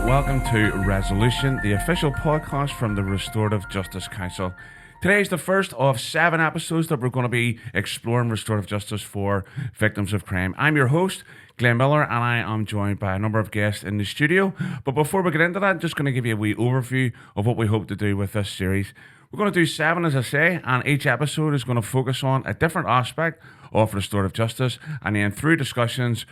welcome to Resolution, the official podcast from the Restorative Justice Council. Today is the first of 7 episodes that we're going to be exploring restorative justice for victims of crime. I'm your host, Glenn Miller, and I am joined by a number of guests in the studio. But before we get into that, I'm just going to give you a wee overview of what we hope to do with this series. We're going to do 7, as I say, and each episode is going to focus on a different aspect of restorative justice, and then through discussions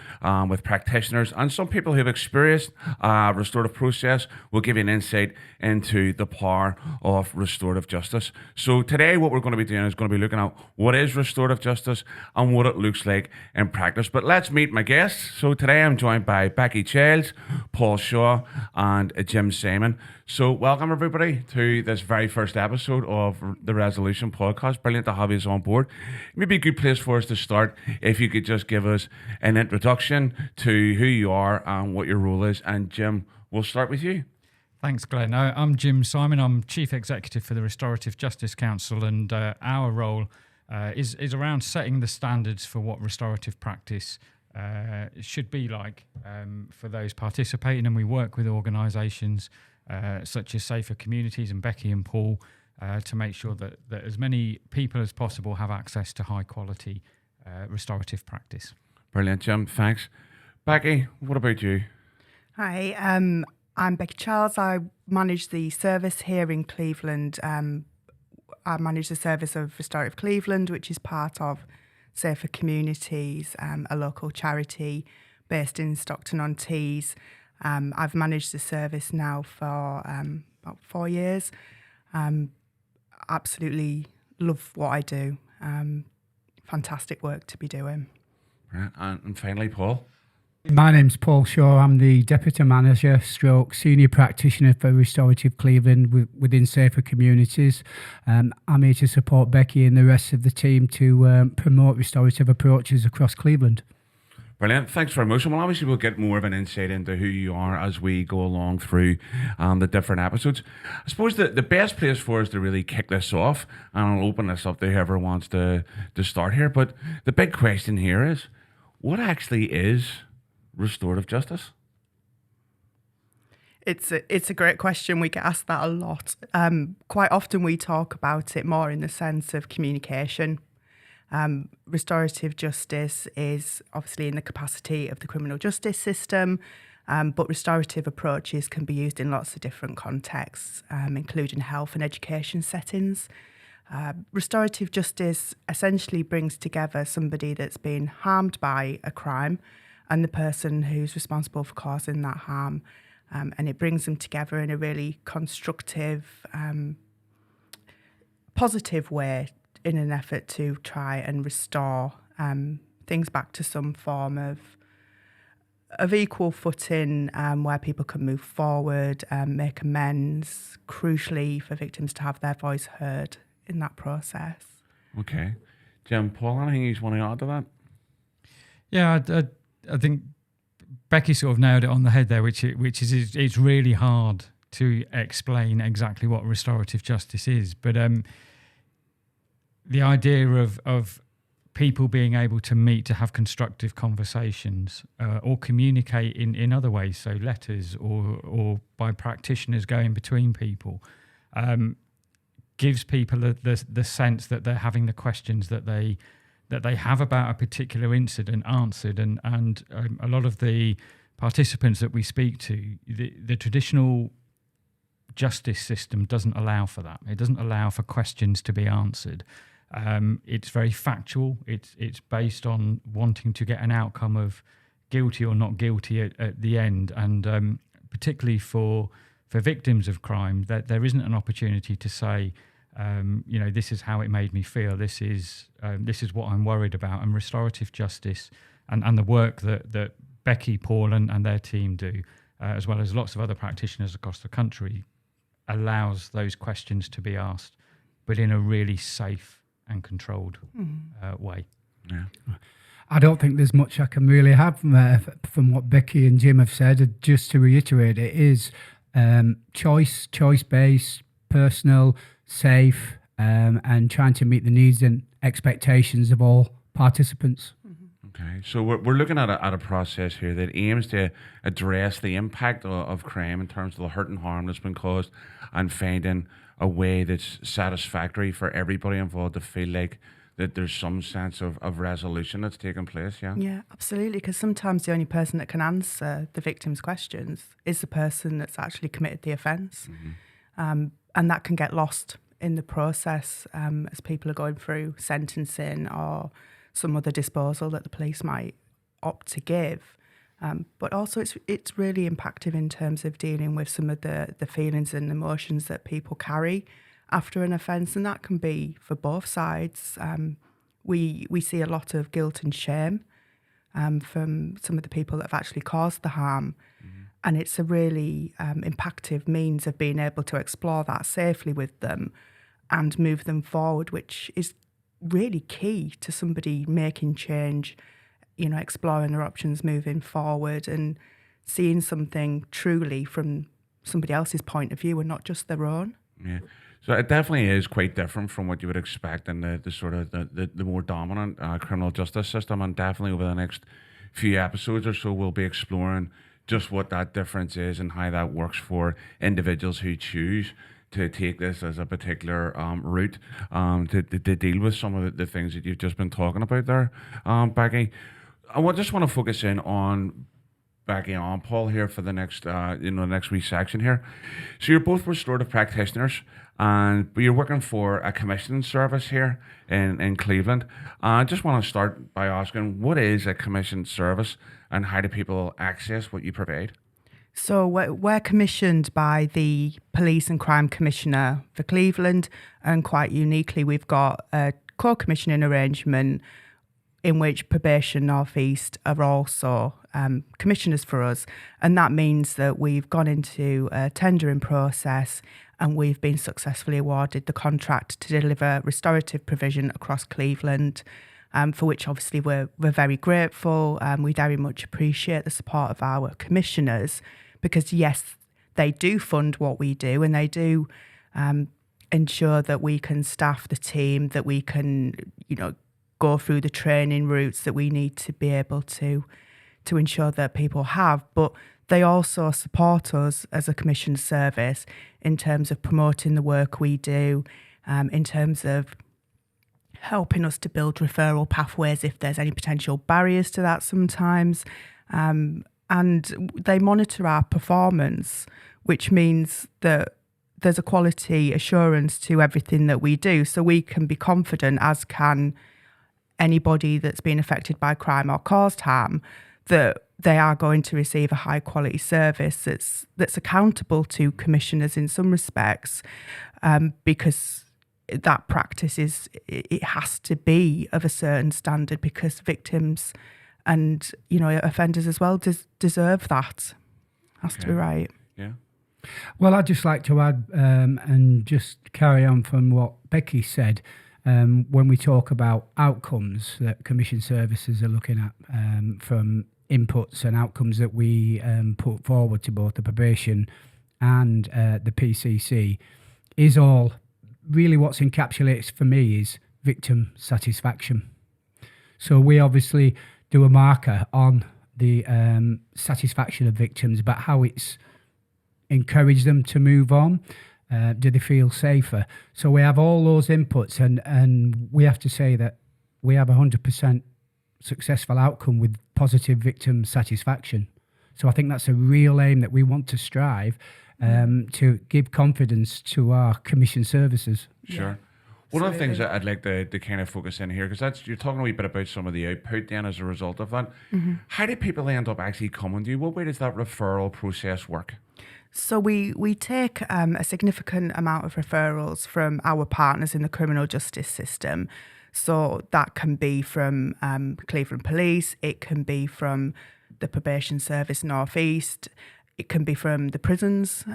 with practitioners and some people who've experienced restorative process, will give you an insight into the power of restorative justice. So today what we're going to be doing is going to be looking at what is restorative justice and what it looks like in practice. But let's meet my guests. So today I'm joined by Becky Childs, Paul Shaw and Jim Simon. So welcome everybody to this very first episode of the Resolution podcast. Brilliant to have you on board. Maybe a good place for us to start if you could just give us an introduction to who you are and what your role is. And Jim, we'll start with you. Thanks, Glenn. I'm Jim Simon. I'm Chief Executive for the Restorative Justice Council, and our role is around setting the standards for what restorative practice should be like for those participating, and we work with organisations such as Safer Communities and Becky and Paul to make sure that as many people as possible have access to high quality restorative practice. Brilliant, Jim. Thanks. Becky, what about you? Hi, I'm Becky Childs. I manage the service here in Cleveland. I manage the service of Restorative Cleveland, which is part of Safer Communities, a local charity based in Stockton-on-Tees. I've managed the service now for about 4 years. Absolutely love what I do. Fantastic work to be doing. Right. And finally, Paul. My name's Paul Shaw. I'm the Deputy Manager / Senior Practitioner for Restorative Cleveland within Safer Communities. I'm here to support Becky and the rest of the team to promote restorative approaches across Cleveland. Brilliant. Thanks very much. And well, obviously we'll get more of an insight into who you are as we go along through the different episodes. I suppose the best place for us to really kick this off, and I'll open this up to whoever wants to start here, but the big question here is, what actually is restorative justice? It's a great question. We get asked that a lot. Quite often we talk about it more in the sense of communication. Restorative justice is obviously in the capacity of the criminal justice system, but restorative approaches can be used in lots of different contexts, including health and education settings. Restorative justice essentially brings together somebody that's been harmed by a crime and the person who's responsible for causing that harm, and it brings them together in a really constructive, positive way, in an effort to try and restore things back to some form of equal footing, where people can move forward, make amends, crucially for victims to have their voice heard in that process. Okay. Jim, Paul, anything you want to add to that? Yeah, I think Becky sort of nailed it on the head there, which is it's really hard to explain exactly what restorative justice is, but the idea of people being able to meet to have constructive conversations or communicate in other ways, so letters or by practitioners going between people, gives people the sense that they're having the questions that they have about a particular incident answered, and a lot of the participants that we speak to, the traditional justice system doesn't allow for that. It doesn't allow for questions to be answered. It's very factual. It's based on wanting to get an outcome of guilty or not guilty at the end, and particularly for victims of crime, that there isn't an opportunity to say, this is how it made me feel. This is what I'm worried about. And restorative justice and the work that Becky, Paul, and their team do, as well as lots of other practitioners across the country, allows those questions to be asked, but in a really safe and controlled way. Yeah. I don't think there's much I can really have from what Becky and Jim have said. Just to reiterate, it is choice-based, personal, safe, and trying to meet the needs and expectations of all participants. Mm-hmm. Okay, so we're looking at a process here that aims to address the impact of crime in terms of the hurt and harm that's been caused, and finding a way that's satisfactory for everybody involved to feel like that there's some sense of resolution that's taking place. Yeah. Yeah, absolutely. Because sometimes the only person that can answer the victim's questions is the person that's actually committed the offence, and that can get lost in the process as people are going through sentencing or some other disposal that the police might opt to give. But also it's really impactful in terms of dealing with some of the feelings and emotions that people carry after an offence, and that can be for both sides. We see a lot of guilt and shame from some of the people that have actually caused the harm, and it's a really impactful means of being able to explore that safely with them and move them forward, which is really key to somebody making change, exploring their options, moving forward and seeing something truly from somebody else's point of view and not just their own. Yeah. So it definitely is quite different from what you would expect in the sort of the more dominant criminal justice system, and definitely over the next few episodes or so we'll be exploring just what that difference is and how that works for individuals who choose to take this as a particular route to deal with some of the things that you've just been talking about there, Becky. I just want to focus in on Becky and Paul here for the next, next wee section here. So you're both restorative practitioners, but you're working for a commissioning service here in Cleveland. I just want to start by asking, what is a commissioned service and how do people access what you provide? So we're commissioned by the Police and Crime Commissioner for Cleveland, and quite uniquely we've got a co-commissioning arrangement in which Probation North East are also commissioners for us, and that means that we've gone into a tendering process and we've been successfully awarded the contract to deliver restorative provision across Cleveland, for which obviously we're very grateful. We very much appreciate the support of our commissioners, because yes, they do fund what we do, and they do ensure that we can staff the team, that we can, go through the training routes that we need to be able to ensure that people have. But they also support us as a commissioned service in terms of promoting the work we do, in terms of helping us to build referral pathways if there's any potential barriers to that sometimes. And they monitor our performance, which means that there's a quality assurance to everything that we do. So we can be confident, as can anybody that's been affected by crime or caused harm, that they are going to receive a high quality service that's accountable to commissioners in some respects, because that practice it has to be of a certain standard, because victims and offenders as well deserve that. Has to be right. Yeah. Well, I'd just like to add and just carry on from what Becky said. When we talk about outcomes that commission services are looking at, from inputs and outcomes that we put forward to both the probation and the PCC, is all really what's encapsulated for me is victim satisfaction. So we obviously do a marker on the satisfaction of victims, about how it's encouraged them to move on. Do they feel safer? So we have all those inputs, and we have to say that we have 100% successful outcome with positive victim satisfaction. So I think that's a real aim that we want to strive to give confidence to our commission services. Sure. Yeah. One of the things that I'd like to kind of focus in here, because you're talking a wee bit about some of the output then as a result of that. Mm-hmm. How do people end up actually coming to you? What way does that referral process work? So we take a significant amount of referrals from our partners in the criminal justice system. So that can be from Cleveland Police, it can be from the Probation Service North East, it can be from the prisons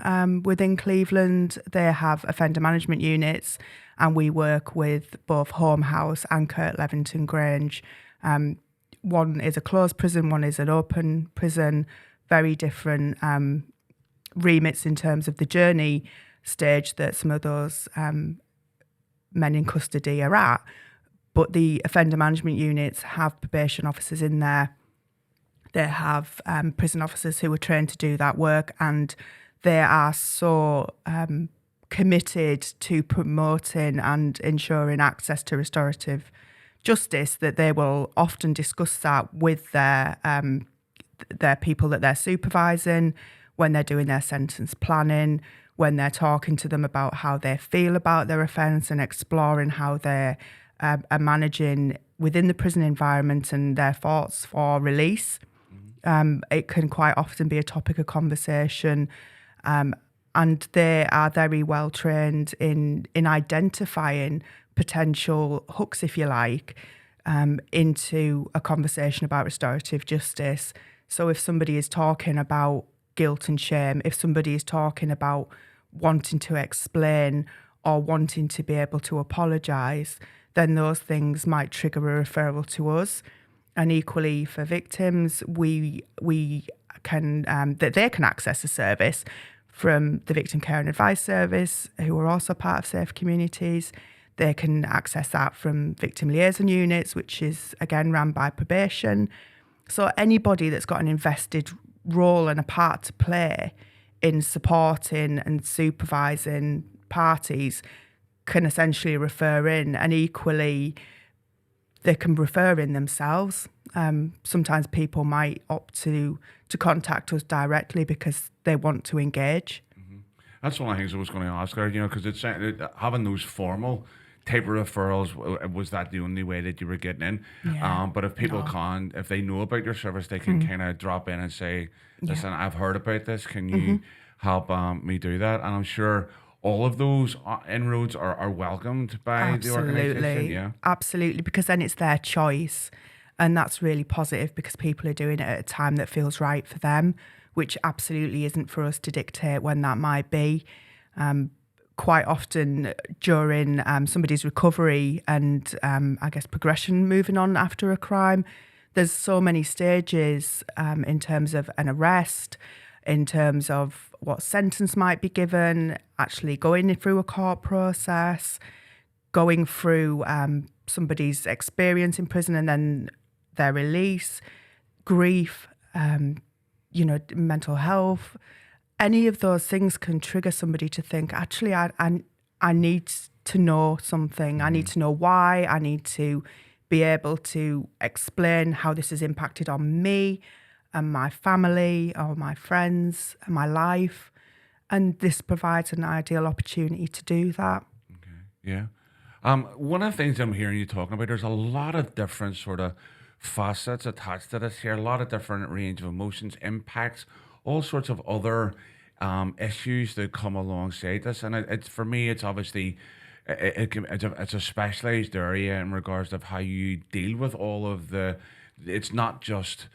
within Cleveland. They have offender management units, and we work with both Home House and Kurt Levington Grange. One is a closed prison, one is an open prison, very different remits in terms of the journey stage that some of those men in custody are at. But the offender management units have probation officers in there. They have prison officers who are trained to do that work, and they are so committed to promoting and ensuring access to restorative justice that they will often discuss that with their people that they're supervising when they're doing their sentence planning, when they're talking to them about how they feel about their offence and exploring how they are managing within the prison environment and their thoughts for release. It can quite often be a topic of conversation, and they are very well trained in identifying potential hooks, if you like, into a conversation about restorative justice. So if somebody is talking about guilt and shame, if somebody is talking about wanting to explain or wanting to be able to apologise, then those things might trigger a referral to us. And equally for victims, we can that they can access a service from the Victim Care and Advice Service, who are also part of Safe Communities. They can access that from victim liaison units, which is again run by probation. So anybody that's got an invested role and a part to play in supporting and supervising parties can essentially refer in, and equally they can refer in themselves. Sometimes people might opt to contact us directly because they want to engage. Mm-hmm. That's one of the things I was going to ask her, because it's having those formal type of referrals, was that the only way that you were getting in? Yeah. But if people can't, if they know about your service, they can kind of drop in and say, listen, I've heard about this, can you help me do that? And I'm sure all of those inroads are welcomed by the organisation. Yeah, absolutely, because then it's their choice, and that's really positive because people are doing it at a time that feels right for them, which absolutely isn't for us to dictate when that might be. Quite often during somebody's recovery and I guess progression moving on after a crime, there's so many stages in terms of an arrest, in terms of what sentence might be given, actually going through a court process, going through somebody's experience in prison and then their release, grief, mental health. Any of those things can trigger somebody to think, actually, I need to know something. I need to know why. I need to be able to explain how this has impacted on me and my family or my friends and my life. And this provides an ideal opportunity to do that. Okay. Yeah. One of the things I'm hearing you talking about, there's a lot of different sort of facets attached to this here, a lot of different range of emotions, impacts, all sorts of other issues that come alongside this. And it's for me, it's obviously, it's a specialised area in regards of how you deal with all of it's not just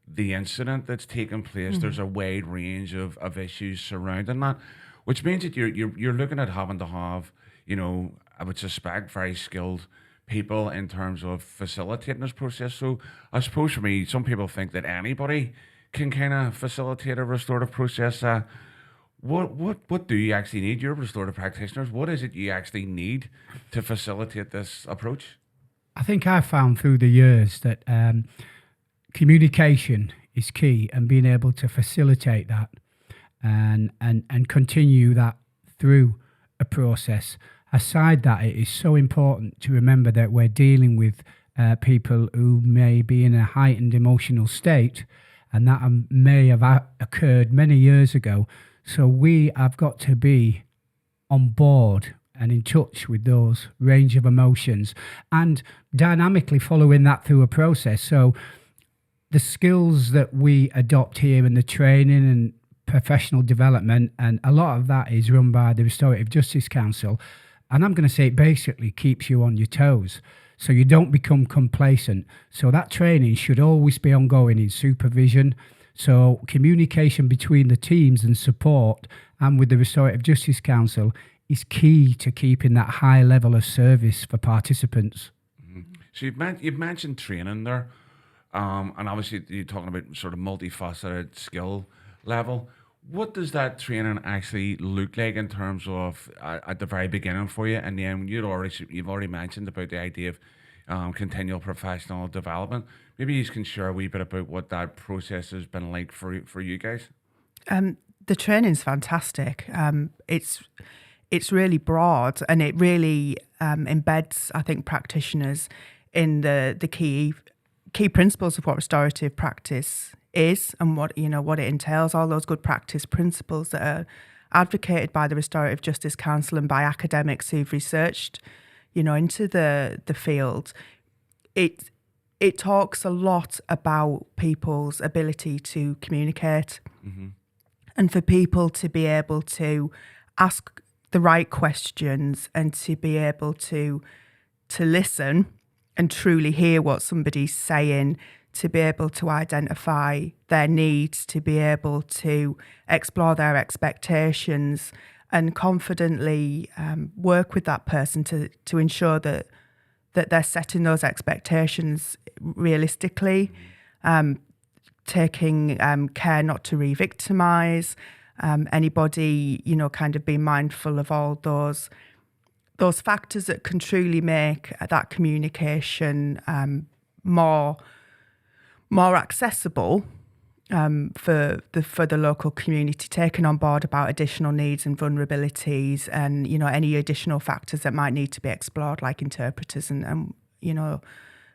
the incident that's taken place. There's a wide range of issues surrounding that, which means that you're looking at having to have, I would suspect, very skilled people in terms of facilitating this process. So I suppose for me, some people think that anybody can kind of facilitate a restorative process. What do you actually need? You're restorative practitioners. What is it you actually need to facilitate this approach? I think I've found through the years that communication is key, and being able to facilitate that and continue that through a process. Aside that, it is so important to remember that we're dealing with people who may be in a heightened emotional state, and that may have occurred many years ago. So we have got to be on board and in touch with those range of emotions and dynamically following that through a process. So the skills that we adopt here and the training and professional development, and a lot of that is run by the Restorative Justice Council. And I'm going to say it basically keeps you on your toes, so you don't become complacent. So that training should always be ongoing in supervision. So communication between the teams and support and with the Restorative Justice Council is key to keeping that high level of service for participants. Mm-hmm. So you've mentioned training there, and obviously you're talking about sort of multifaceted skill level. What does that training actually look like in terms of at the very beginning for you? And then you've already mentioned about the idea of, continual professional development. Maybe you can share a wee bit about what that process has been like for you guys. The training's fantastic. It's really broad, and it really embeds, I think, practitioners in the key principles of what restorative practice is and what it entails. All those good practice principles that are advocated by the Restorative Justice Council and by academics who've researched, into the field. It talks a lot about people's ability to communicate, and for people to be able to ask the right questions and to be able to listen and truly hear what somebody's saying, to be able to identify their needs, to be able to explore their expectations and confidently work with that person to ensure that they're setting those expectations realistically, taking care not to re-victimise anybody, kind of being mindful of all those factors that can truly make that communication more accessible for the local community, taken on board about additional needs and vulnerabilities, and any additional factors that might need to be explored, like interpreters and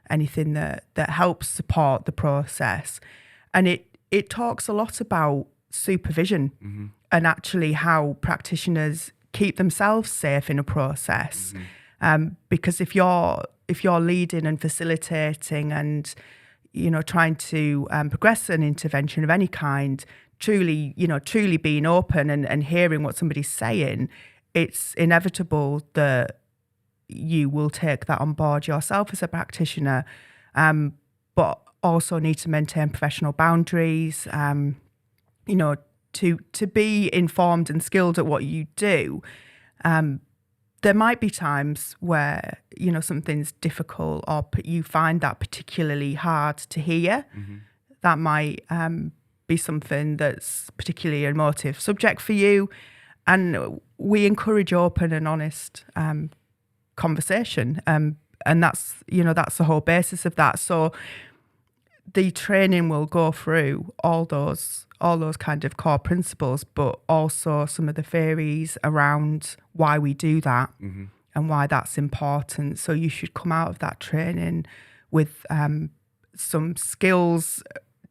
anything that helps support the process. And it talks a lot about supervision and actually how practitioners keep themselves safe in a process, because if you're leading and facilitating and trying to progress an intervention of any kind, truly being open and hearing what somebody's saying, it's inevitable that you will take that on board yourself as a practitioner, but also need to maintain professional boundaries, to be informed and skilled at what you do. There might be times where, something's difficult or you find that particularly hard to hear. That might be something that's particularly an emotive subject for you. And we encourage open and honest conversation. And that's the whole basis of that. So the training will go through all those kind of core principles, but also some of the theories around why we do that and why that's important. So you should come out of that training with some skills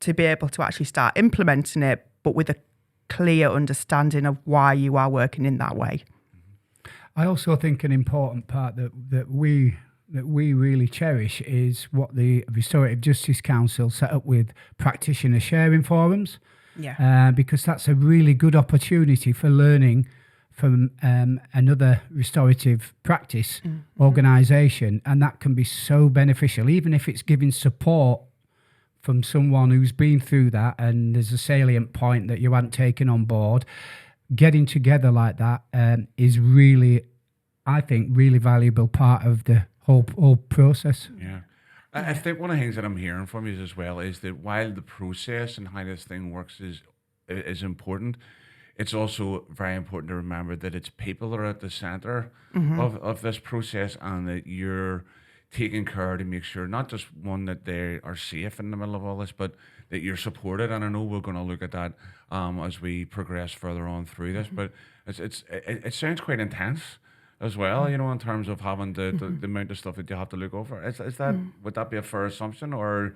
to be able to actually start implementing it, but with a clear understanding of why you are working in that way. I also think an important part that we really cherish is what the Restorative Justice Council set up with practitioner sharing forums. Because that's a really good opportunity for learning from another restorative practice organisation, and that can be so beneficial, even if it's giving support from someone who's been through that and there's a salient point that you haven't taken on board. Getting together like that is really, I think, really valuable part of the whole process. Yeah. I think one of the things that I'm hearing from you as well is that while the process and how this thing works is important, it's also very important to remember that it's people that are at the centre of this process, and that you're taking care to make sure not just one that they are safe in the middle of all this, but that you're supported. And I know we're going to look at that as we progress further on through this, but it sounds quite intense as well, in terms of having the amount of stuff that you have to look over. Is that would that be a fair assumption? Or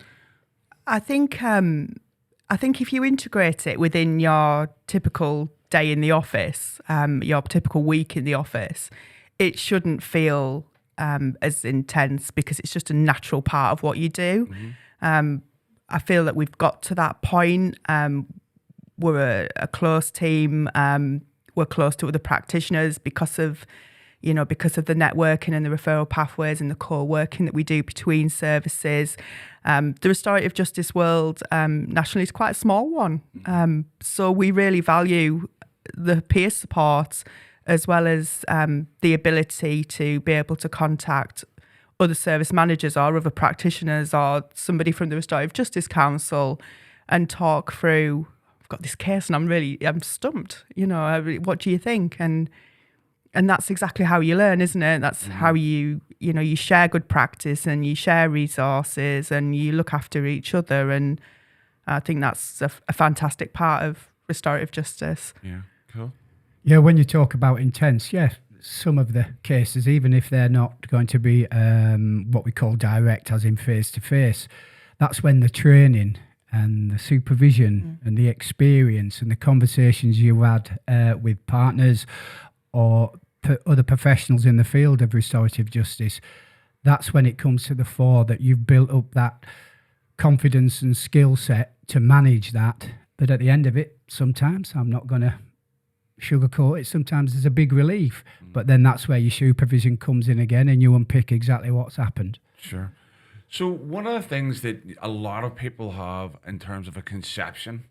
I think if you integrate it within your typical day in the office, your typical week in the office, it shouldn't feel as intense, because it's just a natural part of what you do. I feel that we've got to that point. We're a close team. We're close to other practitioners because of the networking and the referral pathways and the co-working that we do between services. The restorative justice world nationally is quite a small one. So we really value the peer support, as well as the ability to be able to contact other service managers or other practitioners or somebody from the Restorative Justice Council and talk through, I've got this case and I'm stumped, what do you think? And that's exactly how you learn, isn't it? That's how you share good practice and you share resources and you look after each other. And I think that's a fantastic part of restorative justice. Yeah, cool. Yeah, when you talk about intense, some of the cases, even if they're not going to be what we call direct, as in face-to-face, that's when the training and the supervision and the experience and the conversations you had with partners or other professionals in the field of restorative justice, that's when it comes to the fore that you've built up that confidence and skill set to manage that. But at the end of it, sometimes, I'm not going to sugarcoat it, sometimes there's a big relief. But then that's where your supervision comes in again and you unpick exactly what's happened. Sure. So one of the things that a lot of people have in terms of a conception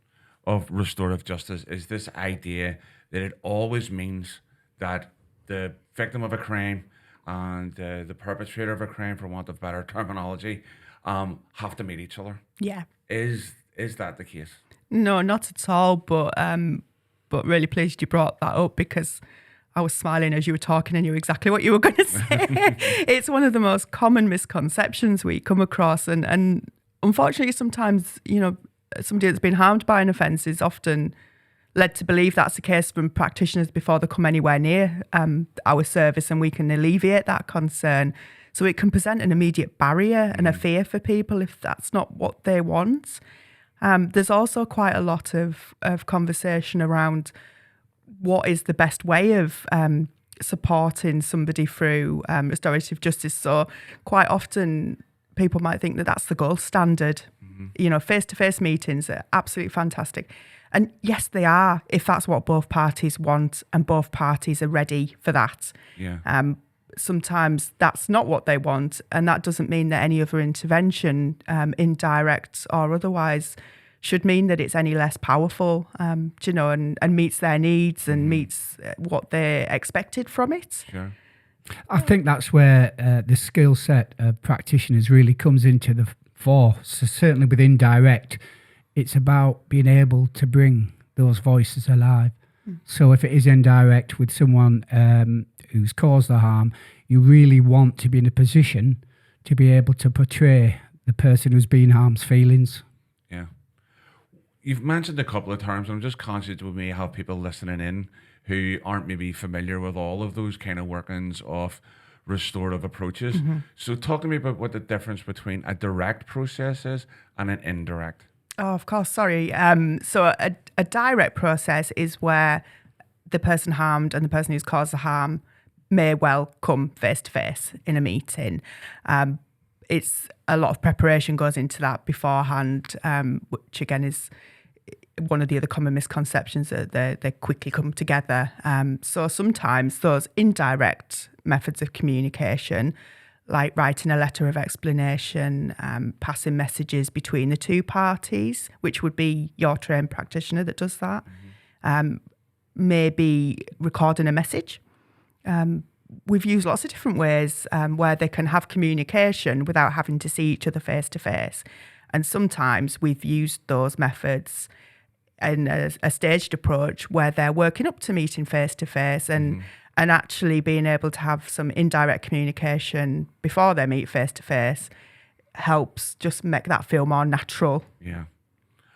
of restorative justice is this idea that it always means that the victim of a crime and the perpetrator of a crime, for want of better terminology, have to meet each other. Yeah. Is that the case? No, not at all. But really pleased you brought that up, because I was smiling as you were talking and knew exactly what you were going to say. It's one of the most common misconceptions we come across. And unfortunately, sometimes, somebody that's been harmed by an offence is often led to believe that's the case from practitioners before they come anywhere near our service, and we can alleviate that concern. So it can present an immediate barrier and a fear for people if that's not what they want. There's also quite a lot of conversation around what is the best way of supporting somebody through restorative justice. So quite often people might think that that's the gold standard. Face-to-face meetings are absolutely fantastic. And yes, they are, if that's what both parties want and both parties are ready for that. Yeah. Sometimes that's not what they want, and that doesn't mean that any other intervention, indirect or otherwise, should mean that it's any less powerful, and meets their needs and meets what they expected from it. Sure. I think that's where the skill set of practitioners really comes into the fore. So certainly with indirect, it's about being able to bring those voices alive. So if it is indirect with someone who's caused the harm, you really want to be in a position to be able to portray the person who's been harmed's feelings. Yeah. You've mentioned a couple of terms, and I'm just conscious we may have people listening in who aren't maybe familiar with all of those kind of workings of restorative approaches. So talk to me about what the difference between a direct process is and an indirect. Oh, of course. Sorry. So a direct process is where the person harmed and the person who's caused the harm may well come face to face in a meeting. It's a lot of preparation goes into that beforehand, which again is one of the other common misconceptions, that they quickly come together. So sometimes those indirect methods of communication, like writing a letter of explanation, passing messages between the two parties, which would be your trained practitioner that does that, maybe recording a message. We've used lots of different ways where they can have communication without having to see each other face to face. And sometimes we've used those methods in a staged approach where they're working up to meeting face to face and actually being able to have some indirect communication before they meet face to face helps just make that feel more natural. Yeah.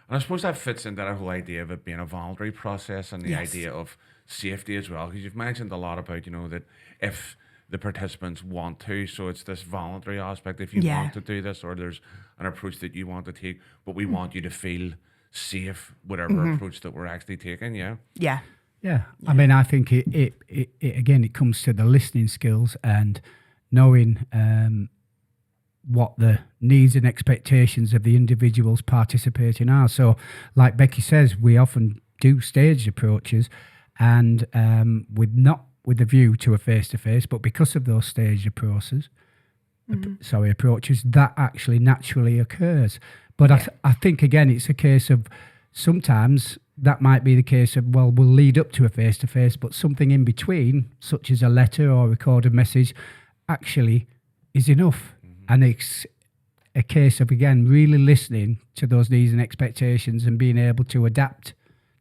And I suppose that fits into that whole idea of it being a voluntary process and the idea of safety as well, because you've mentioned a lot about, that if the participants want to, so it's this voluntary aspect, if you want to do this, or there's an approach that you want to take, but we want you to feel safe, whatever approach that we're actually taking. Yeah. I mean, I think it again, it comes to the listening skills and knowing what the needs and expectations of the individuals participating are. So like Becky says, we often do staged approaches and with a view to a face-to-face, but because of those staged approaches, that actually naturally occurs. But I think, again, it's a case of sometimes that might be the case of, well, we'll lead up to a face-to-face, but something in between, such as a letter or recorded message, actually is enough. And it's a case of, again, really listening to those needs and expectations and being able to adapt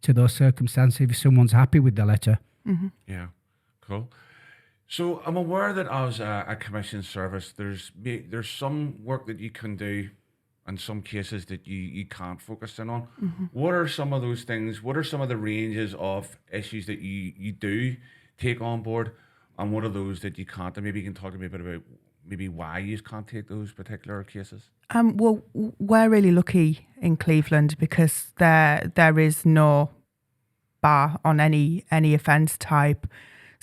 to those circumstances if someone's happy with the letter. Yeah, cool. So I'm aware that as a commissioned service, there's some work that you can do and some cases that you can't focus in on. What are some of those things? What are some of the ranges of issues that you do take on board, and what are those that you can't? And maybe you can talk to me a bit about maybe why you can't take those particular cases. Well, we're really lucky in Cleveland because there is no bar on any offence type.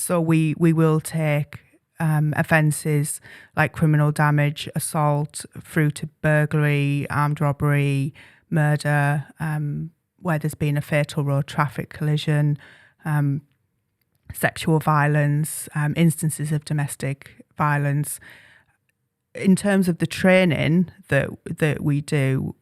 So we will take offences like criminal damage, assault, through to burglary, armed robbery, murder, where there's been a fatal road traffic collision, sexual violence, instances of domestic violence. In terms of the training that we do,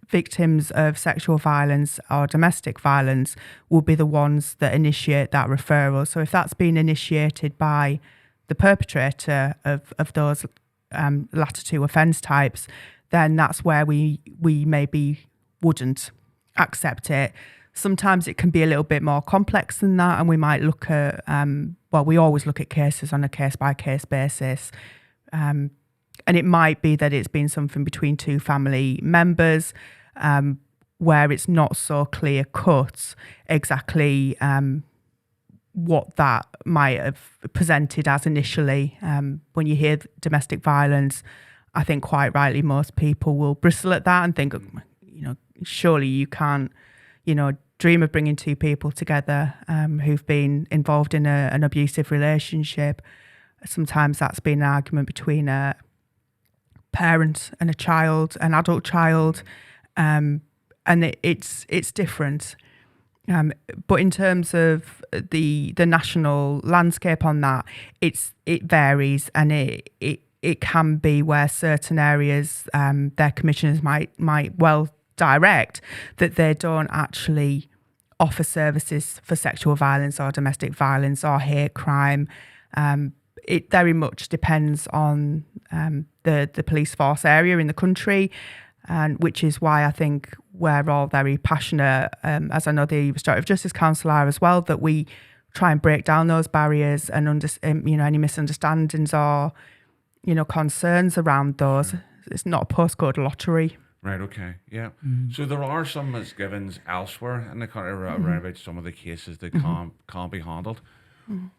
victims of sexual violence or domestic violence will be the ones that initiate that referral. So if that's been initiated by the perpetrator of those latter two offence types, then that's where we maybe wouldn't accept it. Sometimes it can be a little bit more complex than that, and we might look at, we always look at cases on a case-by-case basis. And it might be that it's been something between two family members where it's not so clear cut exactly what that might have presented as initially. When you hear domestic violence, I think quite rightly most people will bristle at that and think, surely you can't, dream of bringing two people together who've been involved in an abusive relationship. Sometimes that's been an argument between a parent and a child, an adult child, and it's different. But in terms of the national landscape on that, it varies, and it can be where certain areas their commissioners might well direct that they don't actually offer services for sexual violence or domestic violence or hate crime. It very much depends on the police force area in the country, and which is why I think we're all very passionate, as I know the Restorative Justice Council are as well, that we try and break down those barriers and any misunderstandings or concerns around those. It's not a postcode lottery. Right, okay, yeah. So there are some misgivings elsewhere in the country around about some of the cases that can't be handled.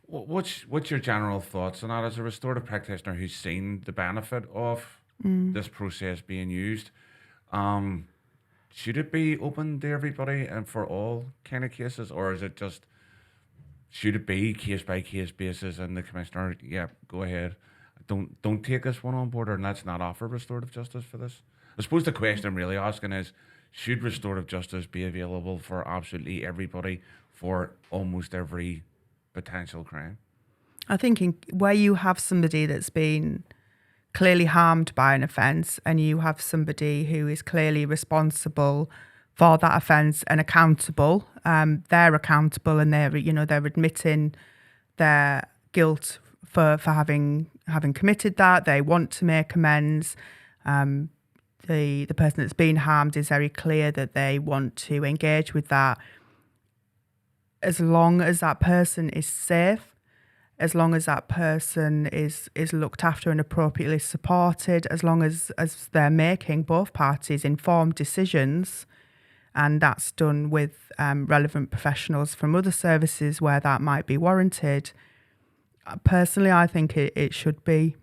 What's your general thoughts on that as a restorative practitioner who's seen the benefit of this process being used? Should it be open to everybody and for all kind of cases, or is it just, should it be case by case basis and the commissioner, go ahead, don't take this one on board, and let's not offer restorative justice for this? I suppose the question I'm really asking is, should restorative justice be available for absolutely everybody for almost every potential crime? I think where you have somebody that's been clearly harmed by an offence, and you have somebody who is clearly responsible for that offence and accountable, they're accountable, and they're admitting their guilt for having committed that. They want to make amends. The person that's been harmed is very clear that they want to engage with that. As long as that person is safe, as long as that person is looked after and appropriately supported, as long as they're making, both parties, informed decisions, and that's done with relevant professionals from other services where that might be warranted. Personally, I think it should be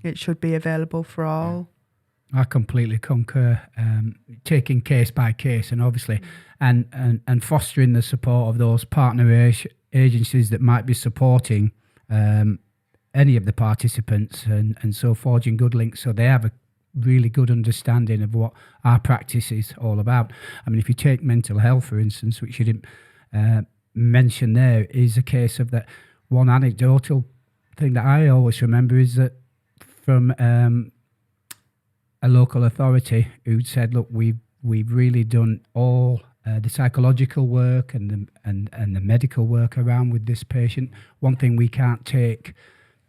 available for all. I completely concur. Taking case by case, and obviously, and fostering the support of those partner agencies that might be supporting any of the participants, and so forging good links so they have a really good understanding of what our practice is all about. I mean, if you take mental health, for instance, which you didn't mention there, is a case of that. One anecdotal thing that I always remember is that from a local authority who said, look, we've really done all the psychological work and the medical work around with this patient. One thing we can't take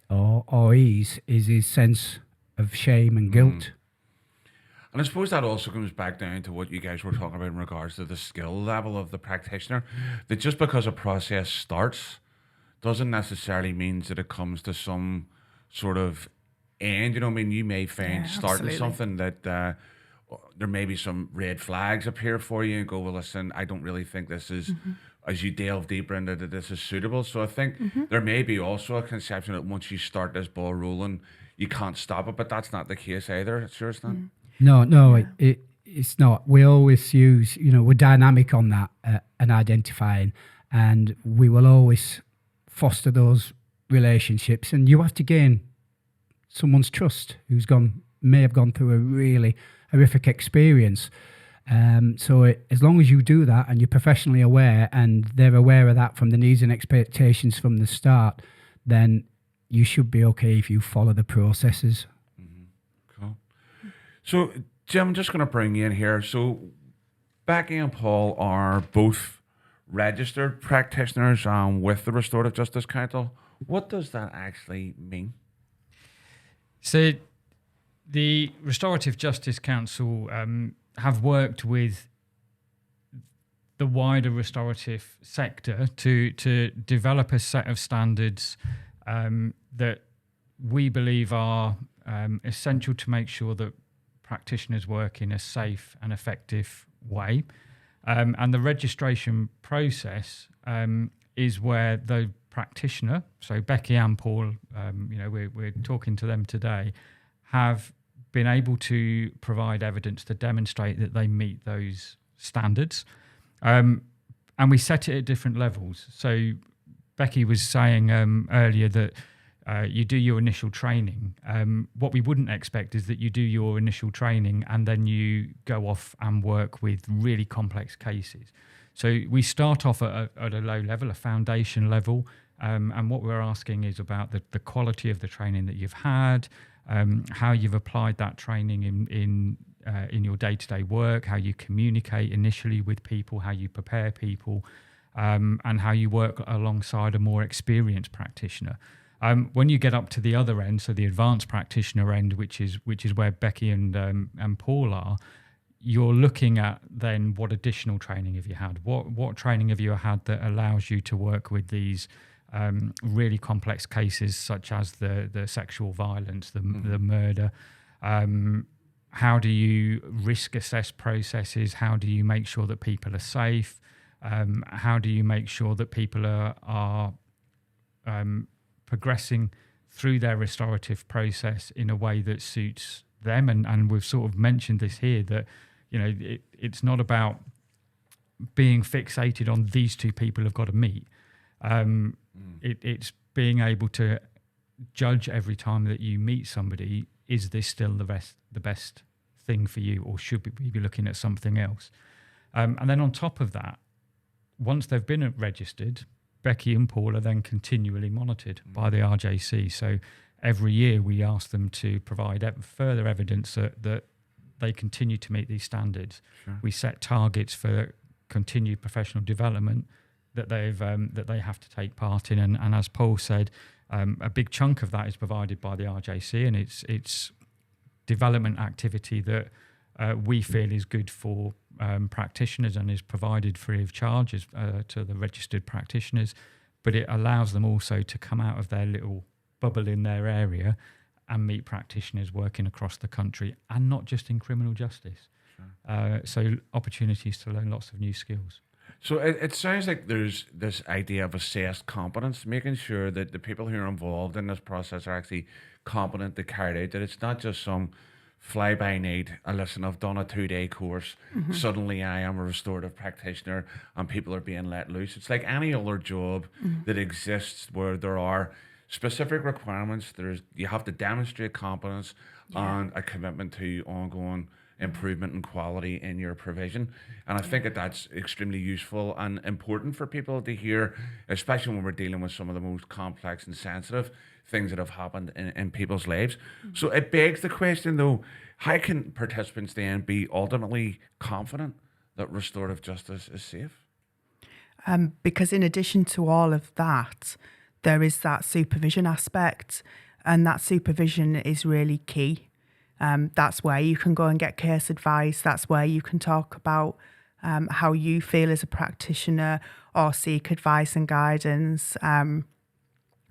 or ease is his sense of shame and guilt. And I suppose that also comes back down to what you guys were talking about in regards to the skill level of the practitioner, that just because a process starts doesn't necessarily mean that it comes to some sort of end. You know, I mean, you may find starting absolutely. something that there may be some red flags appear for you and go, well, listen, I don't really think this is, as you delve deeper into that, this is suitable. So I think there may be also a conception that once you start this ball rolling, you can't stop it, but that's not the case either. It's yours, not? No, it's not. We always use, we're dynamic on that and identifying, and we will always foster those relationships. And you have to gain someone's trust who's may have gone through a really horrific experience. So as long as you do that and you're professionally aware and they're aware of that from the needs and expectations from the start, then you should be okay if you follow the processes. Cool. So, Jim, I'm just going to bring you in here. So, Becky and Paul are both registered practitioners with the Restorative Justice Council. What does that actually mean? So, the Restorative Justice Council have worked with the wider restorative sector to develop a set of standards that we believe are essential to make sure that practitioners work in a safe and effective way. And the registration process is where the practitioner, so Becky and Paul, we're talking to them today, have been able to provide evidence to demonstrate that they meet those standards. And we set it at different levels. So Becky was saying earlier that you do your initial training. What we wouldn't expect is that you do your initial training and then you go off and work with really complex cases. So we start off at a low level, a foundation level, and what we're asking is about the quality of the training that you've had, how you've applied that training in your day-to-day work, how you communicate initially with people, how you prepare people, and how you work alongside a more experienced practitioner. When you get up to the other end, so the advanced practitioner end, which is where Becky and Paul are, you're looking at then what additional training have you had? What training have you had that allows you to work with these really complex cases such as the sexual violence, the murder? How do you risk assess processes? How do you make sure that people are safe? How do you make sure that people are progressing through their restorative process in a way that suits them? And we've sort of mentioned this here, that it's not about being fixated on these two people have got to meet. It's being able to judge every time that you meet somebody, is this still the best thing for you, or should we be looking at something else? And then on top of that, once they've been registered, Becky and Paul are then continually monitored by the RJC. So every year we ask them to provide further evidence that they continue to meet these standards. Sure. We set targets for continued professional development that they have to take part in, and as Paul said, a big chunk of that is provided by the RJC, and it's development activity that we feel is good for practitioners and is provided free of charge to the registered practitioners, but it allows them also to come out of their little bubble in their area and meet practitioners working across the country, and not just in criminal justice. Sure. So opportunities to learn lots of new skills. So it sounds like there's this idea of assessed competence, making sure that the people who are involved in this process are actually competent to carry it out, that it's not just some fly-by-night, listen, I've done a 2-day course, suddenly I am a restorative practitioner and people are being let loose. It's like any other job that exists where there are specific requirements. You have to demonstrate competence and a commitment to ongoing improvement and quality in your provision. And I think that's extremely useful and important for people to hear, especially when we're dealing with some of the most complex and sensitive things that have happened in people's lives. So it begs the question, though, how can participants then be ultimately confident that restorative justice is safe? Because in addition to all of that, there is that supervision aspect, and that supervision is really key. That's where you can go and get case advice. That's where you can talk about how you feel as a practitioner or seek advice and guidance.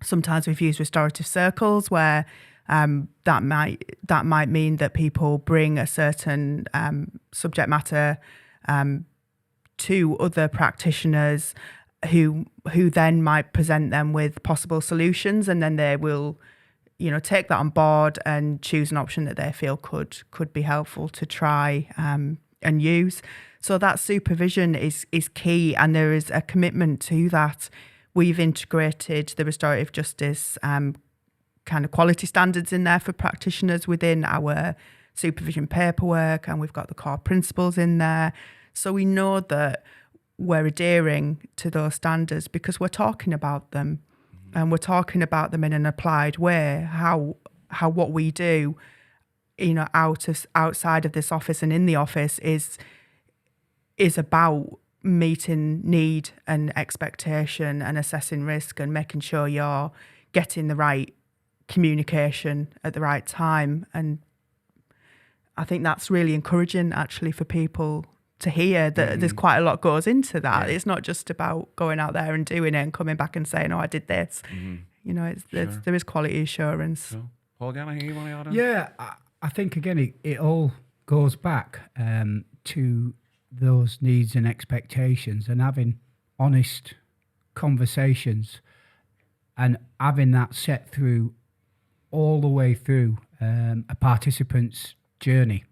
Sometimes we've used restorative circles where that might mean that people bring a certain subject matter to other practitioners who then might present them with possible solutions, and then they will, take that on board and choose an option that they feel could be helpful to try and use. So that supervision is key, and there is a commitment to that. We've integrated the restorative justice kind of quality standards in there for practitioners within our supervision paperwork, and we've got the core principles in there. So we know that we're adhering to those standards because we're talking about them, and we're talking about them in an applied way. How what we do, outside of this office and in the office is about meeting need and expectation and assessing risk and making sure you're getting the right communication at the right time. And I think that's really encouraging actually for people to hear that there's quite a lot goes into that. Yeah. It's not just about going out there and doing it and coming back and saying, I did this. There is quality assurance. So, Paul, again, I hear you want to add on? Yeah, I think again it all goes back to those needs and expectations, and having honest conversations and having that set through all the way through a participant's journey,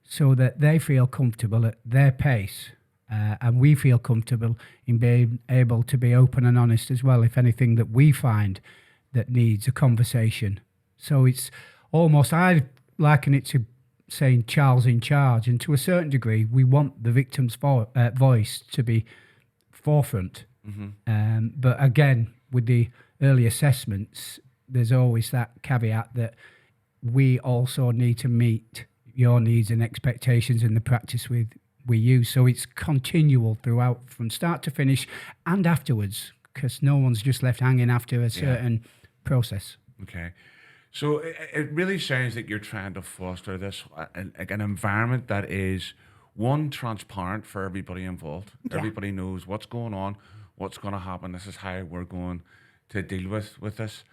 so that they feel comfortable at their pace, and we feel comfortable in being able to be open and honest as well if anything that we find that needs a conversation. So it's almost, I liken it to saying Charles in charge, and to a certain degree we want the victim's voice to be forefront. But again, with the early assessments, there's always that caveat that we also need to meet your needs and expectations in the practice we use. So it's continual throughout, from start to finish and afterwards, because no one's just left hanging after a certain process. Okay. So it really sounds like you're trying to foster this, an environment that is, one, transparent for everybody involved. Yeah. Everybody knows what's going on, what's going to happen. This is how we're going to deal with this.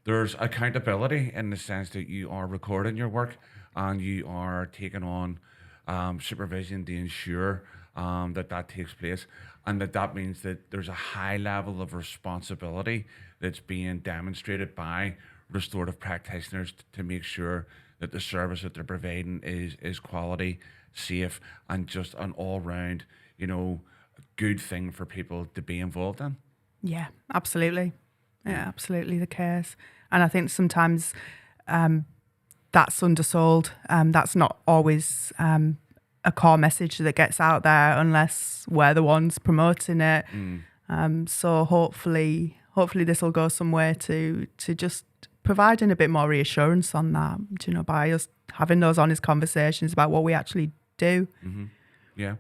There's accountability in the sense that you are recording your work and you are taking on supervision to ensure that takes place, and that means that there's a high level of responsibility that's being demonstrated by restorative practitioners to make sure that the service that they're providing is quality, safe, and just an all-round, good thing for people to be involved in. Yeah, absolutely. Yeah, absolutely the case. And I think sometimes that's undersold. That's not always a core message that gets out there unless we're the ones promoting it. So hopefully this will go some way to just providing a bit more reassurance on that, by us having those honest conversations about what we actually do. Yeah.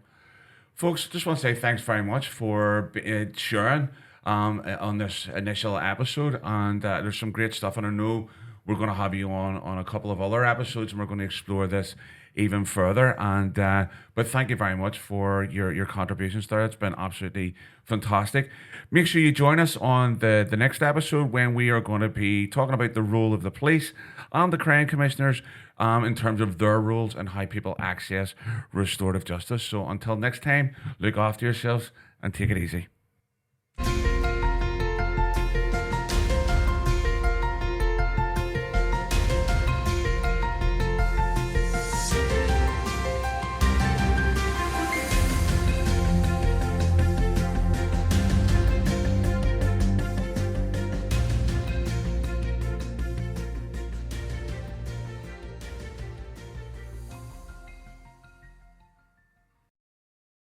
Folks, just want to say thanks very much for sharing on this initial episode, and there's some great stuff, and I know we're going to have you on a couple of other episodes, and we're going to explore this even further. And but thank you very much for your contributions there. It's been absolutely fantastic. Make sure you join us on the next episode, when we are going to be talking about the role of the police and the crime commissioners in terms of their roles and how people access restorative justice. So until next time, look after yourselves and take it easy.